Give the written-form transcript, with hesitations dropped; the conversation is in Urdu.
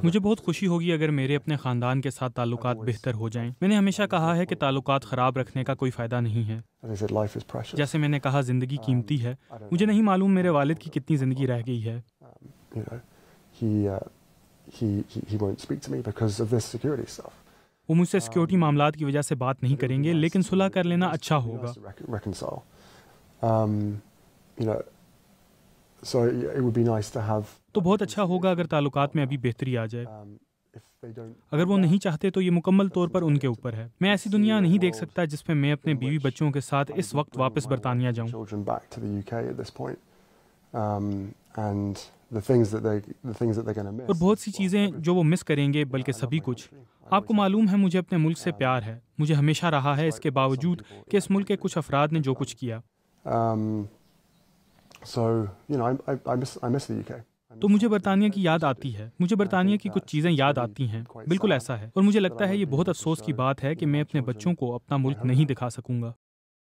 مجھے بہت خوشی ہوگی اگر میرے اپنے خاندان کے ساتھ تعلقات بہتر ہو جائیں۔ میں نے ہمیشہ کہا ہے کہ تعلقات خراب رکھنے کا کوئی فائدہ نہیں ہے۔ جیسے میں نے کہا، زندگی قیمتی ہے۔ مجھے نہیں معلوم میرے والد کی کتنی زندگی رہ گئی ہے۔ وہ مجھ سے سیکیورٹی معاملات کی وجہ سے بات نہیں کریں گے، لیکن صلح کر لینا اچھا ہوگا۔ تو بہت اچھا ہوگا اگر تعلقات میں ابھی بہتری آ جائے۔ اگر وہ نہیں چاہتے تو یہ مکمل طور پر ان کے اوپر ہے۔ میں ایسی دنیا نہیں دیکھ سکتا جس میں میں اپنے بیوی بچوں کے ساتھ اس وقت واپس برطانیہ جاؤں۔ اور بہت سی چیزیں جو وہ مس کریں گے، بلکہ سبھی کچھ۔ آپ کو معلوم ہے مجھے اپنے ملک سے پیار ہے، مجھے ہمیشہ رہا ہے، اس کے باوجود کہ اس ملک کے کچھ افراد نے جو کچھ کیا۔ تو مجھے برطانیہ کی یاد آتی ہے، مجھے برطانیہ کی کچھ چیزیں یاد آتی ہیں، بالکل ایسا ہے۔ اور مجھے لگتا ہے یہ بہت افسوس کی بات ہے کہ میں اپنے بچوں کو اپنا ملک نہیں دکھا سکوں گا۔